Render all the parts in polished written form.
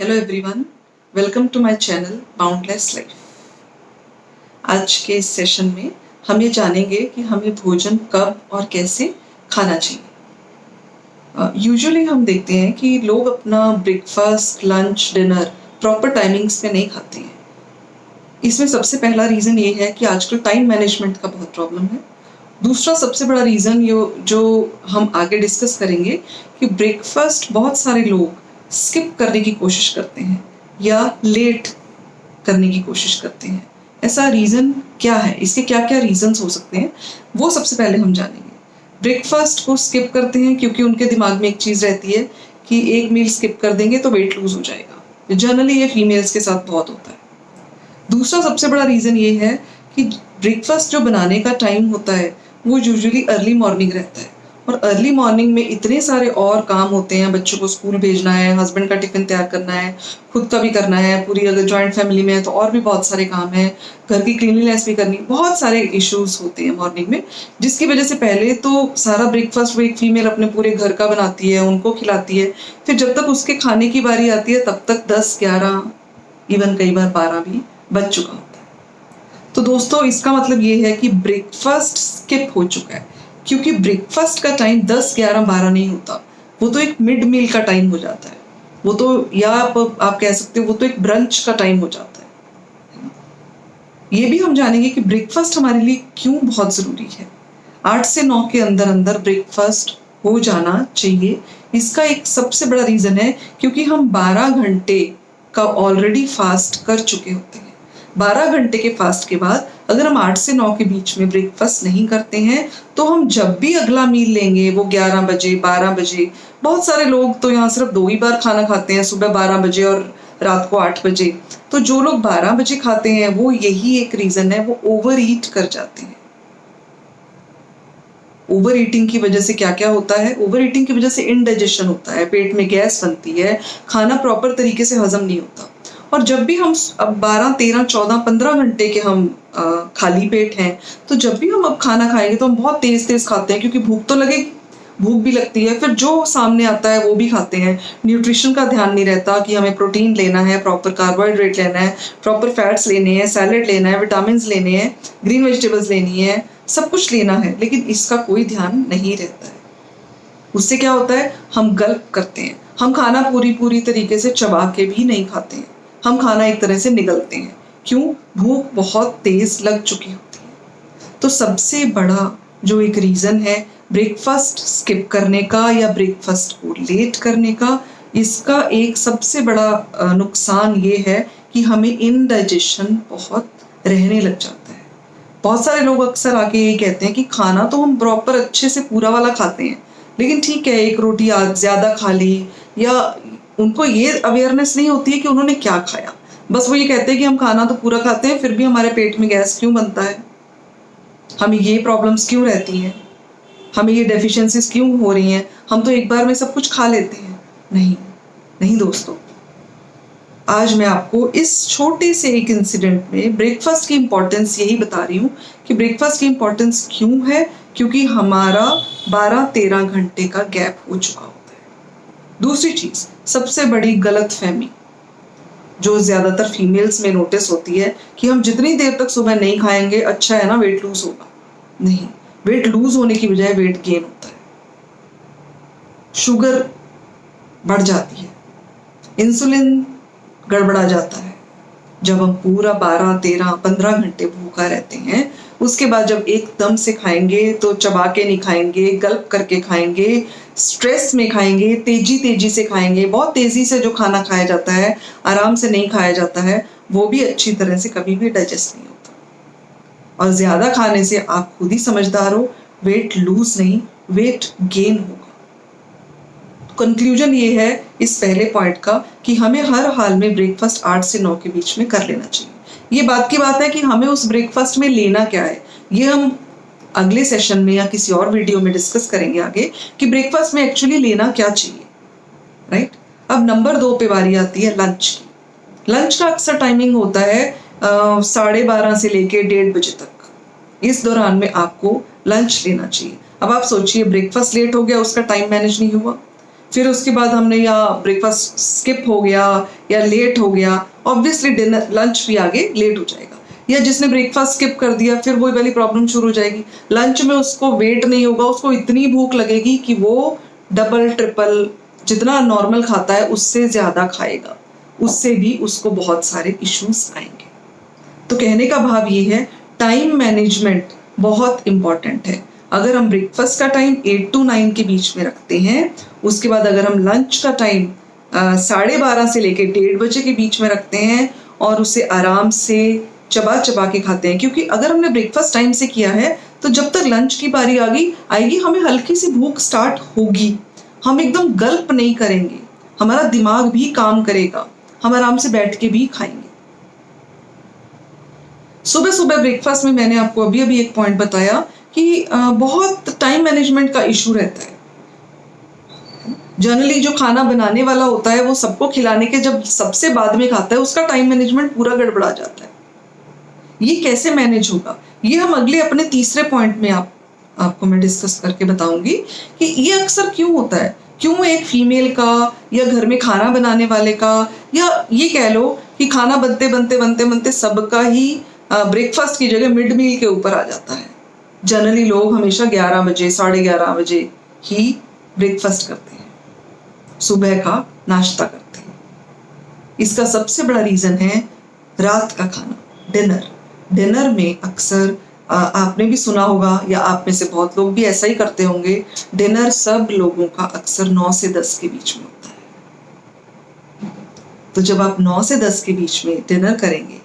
Hello everyone, welcome to my channel boundless life. आज के इस सेशन में हम ये जानेंगे कि हमें भोजन कब और कैसे खाना चाहिए। यूजुअली हम देखते हैं कि लोग अपना breakfast, lunch, dinner proper timings में नहीं खाते हैं। इसमें सबसे पहला रीज़न ये है कि आजकल टाइम मैनेजमेंट का बहुत प्रॉब्लम है। दूसरा सबसे बड़ा रीज़न जो हम आगे डिस्कस करेंगे कि ब्रेकफास्ट बहुत सारे लोग स्किप करने की कोशिश करते हैं या लेट करने की कोशिश करते हैं। ऐसा रीज़न क्या है, इसके क्या क्या रीजंस हो सकते हैं, वो सबसे पहले हम जानेंगे। ब्रेकफास्ट को स्किप करते हैं क्योंकि उनके दिमाग में एक चीज़ रहती है कि एक मील स्किप कर देंगे तो वेट लूज हो जाएगा। जनरली ये फीमेल्स के साथ बहुत होता है। दूसरा सबसे बड़ा रीज़न ये है कि ब्रेकफास्ट जो बनाने का टाइम होता है वो यूजुअली अर्ली मॉर्निंग रहता है, और अर्ली मॉर्निंग में इतने सारे और काम होते हैं। बच्चों को स्कूल भेजना है, हस्बैंड का टिफिन तैयार करना है, खुद का भी करना है, पूरी अगर जॉइंट फैमिली में है तो और भी बहुत सारे काम हैं, घर की क्लीनलीनेस भी करनी, बहुत सारे इश्यूज होते हैं मॉर्निंग में, जिसकी वजह से पहले तो सारा ब्रेकफास्ट वो एक फीमेल अपने पूरे घर का बनाती है, उनको खिलाती है। फिर जब तक उसके खाने की बारी आती है तब तक 10-11, इवन कई बार 12 भी बज चुका होता है। तो दोस्तों, इसका मतलब ये है कि ब्रेकफास्ट स्किप हो चुका है, क्योंकि ब्रेकफास्ट का टाइम 10, 11, 12 नहीं होता। वो तो एक मिड मील का टाइम हो जाता है। वो तो, या आप कह सकते हो, वो तो एक ब्रंच का टाइम हो जाता है। ये भी हम जानेंगे कि ब्रेकफास्ट हमारे लिए क्यों बहुत ज़रूरी है। 8 से 9 के अंदर अंदर ब्रेकफास्ट हो जाना चाहिए। इसका एक सबसे बड़ा रीज़न है क्योंकि हम 12 घंटे का ऑलरेडी फास्ट कर चुके होते हैं। 12 घंटे के फास्ट के बाद अगर हम 8 से 9 के बीच में ब्रेकफास्ट नहीं करते हैं तो हम जब भी अगला मील लेंगे वो 11 बजे, 12 बजे। बहुत सारे लोग तो यहाँ सिर्फ 2 ही बार खाना खाते हैं, सुबह 12 बजे और रात को 8 बजे। तो जो लोग 12 बजे खाते हैं वो यही एक रीज़न है, वो ओवर ईट कर जाते हैं। ओवर ईटिंग की वजह से क्या क्या होता है? ओवर ईटिंग की वजह से इनडाइजेशन होता है, पेट में गैस बनती है, खाना प्रॉपर तरीके से हजम नहीं होता। और जब भी हम अब 12, 13, 14, 15 घंटे के हम खाली पेट हैं, तो जब भी हम अब खाना खाएंगे तो हम बहुत तेज तेज खाते हैं, क्योंकि भूख तो लगेगी, भूख भी लगती है। फिर जो सामने आता है वो भी खाते हैं। न्यूट्रिशन का ध्यान नहीं रहता कि हमें प्रोटीन लेना है, प्रॉपर कार्बोहाइड्रेट लेना है, प्रॉपर फैट्स लेने हैं, सैलेड लेना है, विटामिन लेने हैं, ग्रीन वेजिटेबल्स लेनी है, सब कुछ लेना है, लेकिन इसका कोई ध्यान नहीं रहता है। उससे क्या होता है, हम गल्प करते हैं। हम खाना पूरी तरीके से चबा के भी नहीं खाते हैं, हम खाना एक तरह से निगलते हैं। क्यों? भूख बहुत तेज लग चुकी होती है। तो सबसे बड़ा जो एक रीज़न है ब्रेकफास्ट स्किप करने का या ब्रेकफास्ट को लेट करने का, इसका एक सबसे बड़ा नुकसान ये है कि हमें इनडाइजेशन बहुत रहने लग जाता है। बहुत सारे लोग अक्सर आके यही कहते हैं कि खाना तो हम प्रॉपर अच्छे से पूरा वाला खाते हैं, लेकिन ठीक है एक रोटी आज ज़्यादा खा ली, या उनको ये अवेयरनेस नहीं होती है कि उन्होंने क्या खाया। बस वो ये कहते हैं कि हम खाना तो पूरा खाते हैं, फिर भी हमारे पेट में गैस क्यों बनता है, हमें ये प्रॉब्लम्स क्यों रहती हैं, हमें ये डेफिशिएंसीज क्यों हो रही हैं, हम तो एक बार में सब कुछ खा लेते हैं। नहीं नहीं दोस्तों, आज मैं आपको इस छोटे से एक इंसिडेंट में ब्रेकफास्ट की इंपॉर्टेंस यही बता रही हूँ कि ब्रेकफास्ट की इंपॉर्टेंस क्यों है, क्योंकि हमारा 12-13 घंटे का गैप हो चुका होता है। दूसरी चीज़, सबसे बड़ी गलत फहमी जो ज़्यादातर फीमेल्स में नोटिस होती है कि हम जितनी देर तक सुबह नहीं खाएंगे अच्छा है ना, वेट लूज होगा। नहीं, वेट लूज होने की बजाय वेट गेन होता है। शुगर बढ़ जाती है, इंसुलिन गड़बड़ा जाता है। जब हम पूरा 12, 13, 15 घंटे भूखा रहते हैं, उसके बाद जब एकदम से खाएंगे तो चबा के नहीं खाएंगे, गल्प करके खाएंगे, स्ट्रेस में खाएंगे, तेजी से खाएंगे। बहुत तेजी से जो खाना खाया जाता है, आराम से नहीं खाया जाता है, वो भी अच्छी तरह से कभी भी डाइजेस्ट नहीं होता। और ज़्यादा खाने से आप खुद ही समझदार हो, वेट लूज नहीं, वेट गेन होगा। कंक्लूजन ये है इस पहले पॉइंट का कि हमें हर हाल में ब्रेकफास्ट 8 से 9 के बीच में कर लेना चाहिए। ये बात की बात है कि हमें उस ब्रेकफास्ट में लेना क्या है, ये हम अगले सेशन में या किसी और वीडियो में डिस्कस करेंगे आगे कि ब्रेकफास्ट में एक्चुअली लेना क्या चाहिए, राइट। अब नंबर 2 पे बारी आती है लंच की। लंच का अक्सर टाइमिंग होता है 12:30 से लेके 1:30 बजे तक। इस दौरान में आपको लंच लेना चाहिए। अब आप सोचिए, ब्रेकफास्ट लेट हो गया, उसका टाइम मैनेज नहीं हुआ, फिर उसके बाद हमने या ब्रेकफास्ट स्किप हो गया या लेट हो गया, ऑब्वियसली डिनर लंच भी आगे लेट हो जाएगा। या जिसने ब्रेकफास्ट स्किप कर दिया फिर वही वाली प्रॉब्लम शुरू हो जाएगी, लंच में उसको वेट नहीं होगा, उसको इतनी भूख लगेगी कि वो डबल ट्रिपल जितना नॉर्मल खाता है उससे ज़्यादा खाएगा, उससे भी उसको बहुत सारे इश्यूज आएंगे। तो कहने का भाव ये है, टाइम मैनेजमेंट बहुत इंपॉर्टेंट है। अगर हम ब्रेकफास्ट का टाइम 8 to 9 के बीच में रखते हैं, उसके बाद अगर हम लंच का टाइम 12:30 से लेकर 1:30 बजे के बीच में रखते हैं और उसे आराम से चबा चबा के खाते हैं, क्योंकि अगर हमने ब्रेकफास्ट टाइम से किया है तो जब तक लंच की बारी आएगी हमें हल्की सी भूख स्टार्ट होगी, हम एकदम गल्प नहीं करेंगे, हमारा दिमाग भी काम करेगा, हम आराम से बैठ के भी खाएंगे। सुबह सुबह ब्रेकफास्ट में मैंने आपको अभी एक पॉइंट बताया कि बहुत टाइम मैनेजमेंट का इशू रहता है। जनरली जो खाना बनाने वाला होता है वो सबको खिलाने के जब सबसे बाद में खाता है, उसका टाइम मैनेजमेंट पूरा गड़बड़ा जाता है। ये कैसे मैनेज होगा, ये हम अगले अपने तीसरे पॉइंट में आपको मैं डिस्कस करके बताऊंगी कि ये अक्सर क्यों होता है, क्यों एक फीमेल का या घर में खाना बनाने वाले का, या ये कह लो कि खाना बनते बनते बनते बनते सबका ही ब्रेकफास्ट की जगह मिड मील के ऊपर आ जाता है। जनरली लोग हमेशा 11 बजे 11:30 बजे ही ब्रेकफास्ट करते हैं, सुबह का नाश्ता करते हैं। इसका सबसे बड़ा रीजन है रात का खाना, डिनर में अक्सर आपने भी सुना होगा या आप में से बहुत लोग भी ऐसा ही करते होंगे, डिनर सब लोगों का अक्सर 9 से 10 के बीच में होता है। तो जब आप 9 से 10 के बीच में डिनर करेंगे,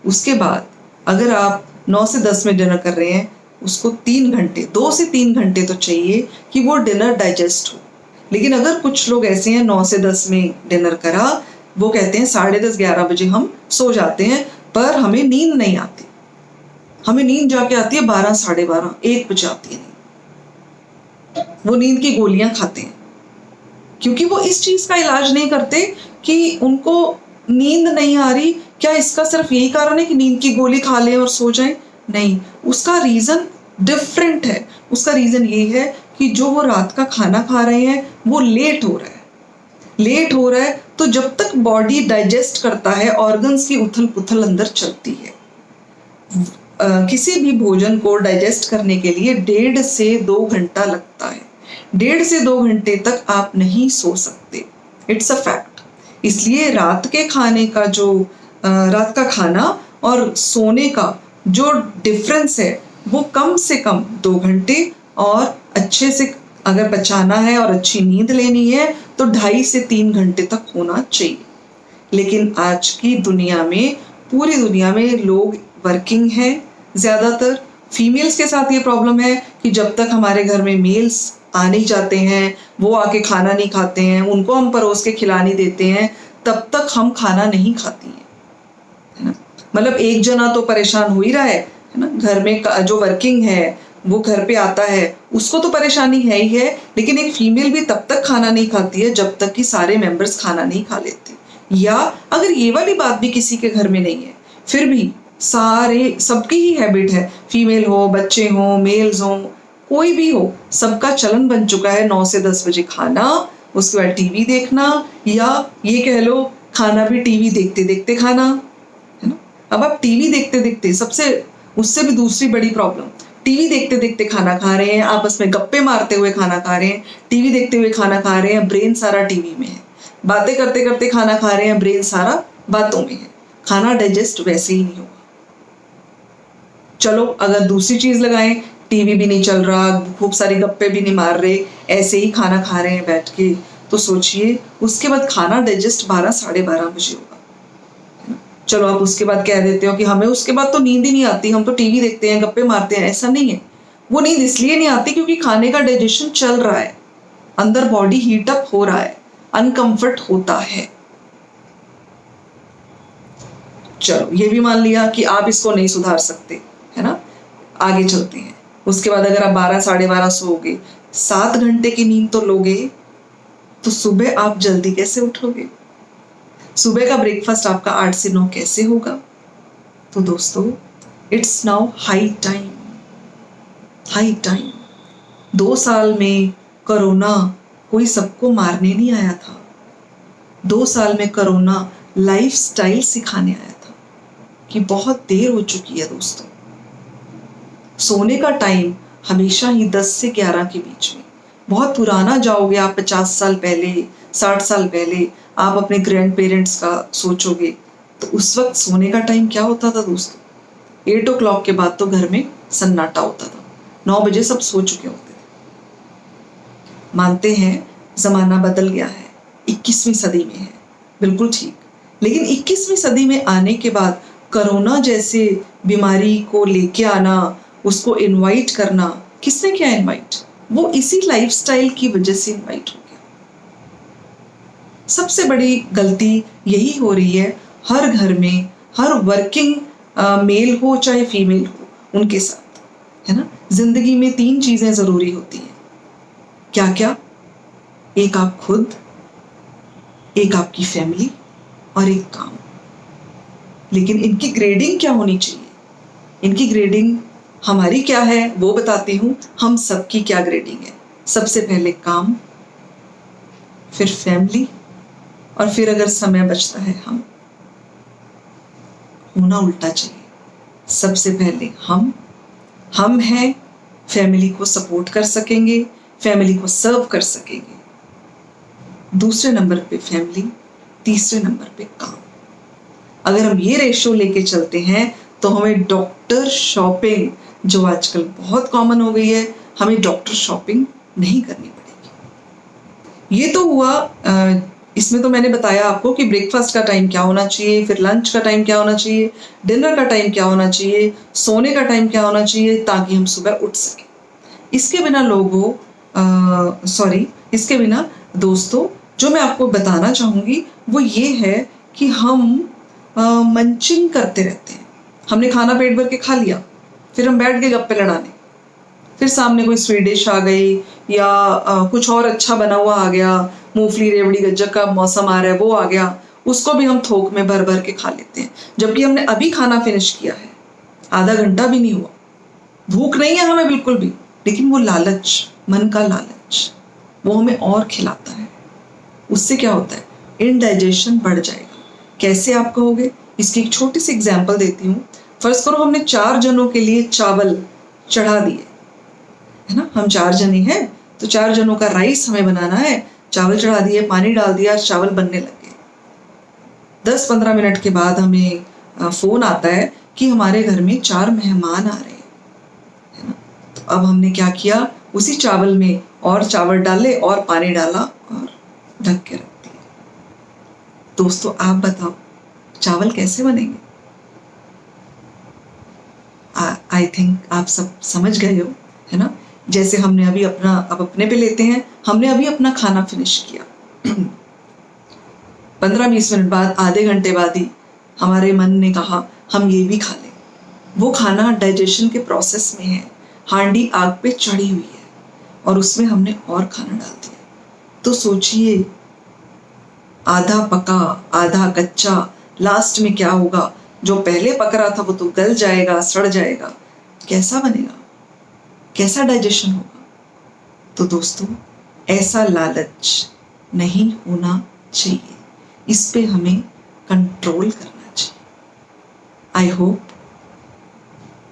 उसके बाद अगर आप 9 से 10 में डिनर कर रहे हैं, उसको 3 घंटे 2 से 3 घंटे तो चाहिए कि वो डिनर डाइजेस्ट हो। लेकिन अगर कुछ लोग ऐसे हैं 9 से 10 में डिनर करा, वो कहते हैं 10:30 11 बजे हम सो जाते हैं, पर हमें नींद नहीं आती, हमें नींद जाके आती है 12 12:30 1 बजे आती है। वो नींद की गोलियां खाते हैं क्योंकि वो इस चीज का इलाज नहीं करते कि उनको नींद नहीं आ रही, क्या इसका सिर्फ यही कारण है कि नींद की गोली खा लें और सो जाएं? नहीं, उसका रीजन डिफरेंट है। उसका रीजन ये है कि जो वो रात का खाना खा रहे हैं वो लेट हो रहा है, तो जब तक बॉडी डाइजेस्ट करता है, ऑर्गन्स की उथल पुथल अंदर चलती है। किसी भी भोजन को डाइजेस्ट करने के लिए 1.5 से 2 घंटा लगता है। 1.5 से 2 घंटे तक आप नहीं सो सकते, इट्स अ फैक्ट। इसलिए रात के खाने का रात का खाना और सोने का जो डिफरेंस है वो कम से कम 2 घंटे, और अच्छे से अगर बचाना है और अच्छी नींद लेनी है तो 2.5 से 3 घंटे तक होना चाहिए। लेकिन आज की दुनिया में, पूरी दुनिया में लोग वर्किंग हैं, ज़्यादातर फीमेल्स के साथ ये प्रॉब्लम है कि जब तक हमारे घर में मेल्स आ नहीं जाते हैं, वो आके खाना नहीं खाते हैं, उनको हम परोस के खिला नहीं देते हैं, तब तक हम खाना नहीं खाती हैं, है ना। मतलब एक जना तो परेशान हो ही रहा है ना, घर में जो वर्किंग है वो घर पे आता है, उसको तो परेशानी है ही है, लेकिन एक फीमेल भी तब तक खाना नहीं खाती है जब तक कि सारे मेंबर्स खाना नहीं खा लेते। या अगर ये वाली बात भी किसी के घर में नहीं है, फिर भी सबकी ही हैबिट है, फीमेल हो, बच्चे हो, मेल्स हो, कोई भी हो, सबका चलन बन चुका है 9 से 10 बजे खाना, उसके बाद टीवी देखना, या ये कह लो खाना भी टीवी देखते देखते खाना, है ना। अब आप टीवी देखते देखते, उससे भी दूसरी बड़ी प्रॉब्लम, टीवी देखते देखते खाना खा रहे हैं, आपस में गप्पे मारते हुए खाना खा रहे हैं, टीवी देखते हुए खाना खा रहे हैं, ब्रेन सारा टीवी में है, बातें करते करते खाना खा रहे हैं, ब्रेन सारा बातों में है, खाना डाइजेस्ट वैसे ही नहीं होगा। चलो अगर दूसरी चीज लगाएं, टीवी भी नहीं चल रहा, खूब सारी गप्पे भी नहीं मार रहे, ऐसे ही खाना खा रहे हैं बैठ के, तो सोचिए उसके बाद खाना डाइजेस्ट 12 12:30 बजे होगा। चलो आप उसके बाद कह देते हो कि हमें उसके बाद तो नींद ही नहीं आती, हम तो टीवी देखते हैं, गप्पे मारते हैं। ऐसा नहीं है, वो नींद इसलिए नहीं आती क्योंकि खाने का डाइजेशन चल रहा है, अंदर बॉडी हीट अप हो रहा है, अनकंफर्ट होता है। चलो ये भी मान लिया कि आप इसको नहीं सुधार सकते, है ना। आगे चलते हैं। उसके बाद अगर आप 12 12:30 सोओगे, 7 घंटे की नींद तो लोगे, तो सुबह आप जल्दी कैसे उठोगे? सुबह का ब्रेकफास्ट आपका 8 से 9 कैसे होगा? तो दोस्तों, इट्स नाउ हाई टाइम। 2 साल में कोरोना कोई सबको मारने नहीं आया था। 2 साल में कोरोना लाइफस्टाइल सिखाने आया था कि बहुत देर हो चुकी है दोस्तों। सोने का टाइम हमेशा ही 10 से 11 के बीच में। बहुत पुराना जाओगे आप, 50 साल पहले, 60 साल पहले, आप अपने ग्रैंड पेरेंट्स का सोचोगे तो उस वक्त सोने का टाइम क्या होता था दोस्तों? 8 o'clock के बाद तो घर में सन्नाटा होता था। 9 बजे सब सो चुके होते थे। मानते हैं जमाना बदल गया है, 21वीं सदी में है, बिल्कुल ठीक। लेकिन 21वीं सदी में आने के बाद कोरोना जैसे बीमारी को लेके आना, उसको इनवाइट करना, किसने किया इनवाइट? वो इसी लाइफस्टाइल की वजह से इनवाइट हो गया। सबसे बड़ी गलती यही हो रही है हर घर में, हर वर्किंग मेल हो चाहे फीमेल हो, उनके साथ, है ना। जिंदगी में 3 चीजें जरूरी होती हैं। क्या क्या? एक आप खुद, एक आपकी फैमिली और एक काम। लेकिन इनकी ग्रेडिंग क्या होनी चाहिए? इनकी ग्रेडिंग हमारी क्या है वो बताती हूँ, हम सबकी क्या ग्रेडिंग है। सबसे पहले काम, फिर फैमिली, और फिर अगर समय बचता है हम। होना उल्टा चाहिए। सबसे पहले हम हैं, फैमिली को सपोर्ट कर सकेंगे, फैमिली को सर्व कर सकेंगे। दूसरे नंबर पे फैमिली, तीसरे नंबर पे काम। अगर हम ये रेशो लेके चलते हैं तो हमें डॉक्टर शॉपिंग, जो आजकल बहुत कॉमन हो गई है, हमें डॉक्टर शॉपिंग नहीं करनी पड़ेगी। ये तो हुआ इसमें तो मैंने बताया आपको कि ब्रेकफास्ट का टाइम क्या होना चाहिए, फिर लंच का टाइम क्या होना चाहिए, डिनर का टाइम क्या होना चाहिए, सोने का टाइम क्या होना चाहिए, ताकि हम सुबह उठ सकें। इसके बिना दोस्तों जो मैं आपको बताना चाहूँगी वो ये है कि हम मंचिंग करते रहते हैं। हमने खाना पेट भर के खा लिया, फिर हम बैठ गए गप्पे लड़ाने, फिर सामने कोई स्वीट डिश आ गई या कुछ और अच्छा बना हुआ आ गया, मूंगफली रेवड़ी गज्जक का मौसम आ रहा है वो आ गया, उसको भी हम थोक में भर भर के खा लेते हैं, जबकि हमने अभी खाना फिनिश किया है, आधा घंटा भी नहीं हुआ। भूख नहीं है हमें बिल्कुल भी, लेकिन वो लालच, मन का लालच, वो हमें और खिलाता है। उससे क्या होता है? इनडाइजेशन बढ़ जाएगा। कैसे आप कहोगे? इसकी एक छोटी सी एग्जाम्पल देती हूँ। फर्ज करो हमने 4 जनों के लिए चावल चढ़ा दिए, है ना। हम 4 जने हैं तो 4 जनों का राइस हमें बनाना है, चावल चढ़ा दिए, पानी डाल दिया, चावल बनने लगे। 10-15 मिनट के बाद हमें फोन आता है कि हमारे घर में 4 मेहमान आ रहे हैं, है ना। तो अब हमने क्या किया? उसी चावल में और चावल डाले और पानी डाला और ढक के रख दिया। दोस्तों आप बताओ चावल कैसे बनेंगे? आई थिंक आप सब समझ गए हो, है ना। जैसे हमने अभी अब अपने पे लेते हैं, हमने अभी अपना खाना फिनिश किया 15-20 मिनट बाद, आधे घंटे बाद ही हमारे मन ने कहा हम ये भी खा लें। वो खाना डाइजेशन के प्रोसेस में है, हांडी आग पे चढ़ी हुई है और उसमें हमने और खाना डाल दिया। तो सोचिए, आधा पका आधा कच्चा, लास्ट में क्या होगा? जो पहले पक रहा था वो तो गल जाएगा, सड़ जाएगा। कैसा बनेगा? कैसा डाइजेशन होगा? तो दोस्तों ऐसा लालच नहीं होना चाहिए, इस पे हमें कंट्रोल करना चाहिए। आई होप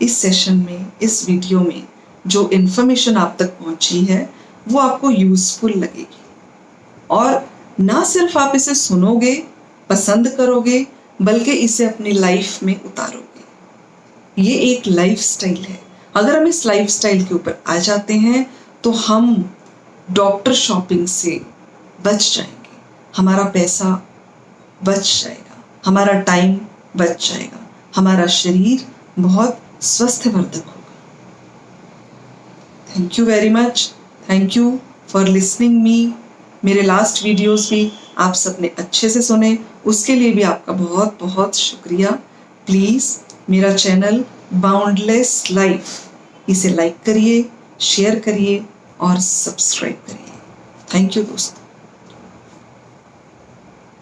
इस सेशन में, इस वीडियो में जो इन्फॉर्मेशन आप तक पहुंची है वो आपको यूजफुल लगेगी, और ना सिर्फ आप इसे सुनोगे, पसंद करोगे, बल्कि इसे अपनी लाइफ में उतारोगे। ये एक लाइफस्टाइल है। अगर हम इस लाइफस्टाइल के ऊपर आ जाते हैं तो हम डॉक्टर शॉपिंग से बच जाएंगे, हमारा पैसा बच जाएगा, हमारा टाइम बच जाएगा, हमारा शरीर बहुत स्वस्थवर्धक होगा। Thank you very much. Thank you for listening me. मेरे लास्ट वीडियोस भी आप सबने अच्छे से सुने, उसके लिए भी आपका बहुत बहुत शुक्रिया। प्लीज़ मेरा चैनल बाउंडलेस लाइफ, इसे लाइक करिए, शेयर करिए और सब्सक्राइब करिए। थैंक यू दोस्तों।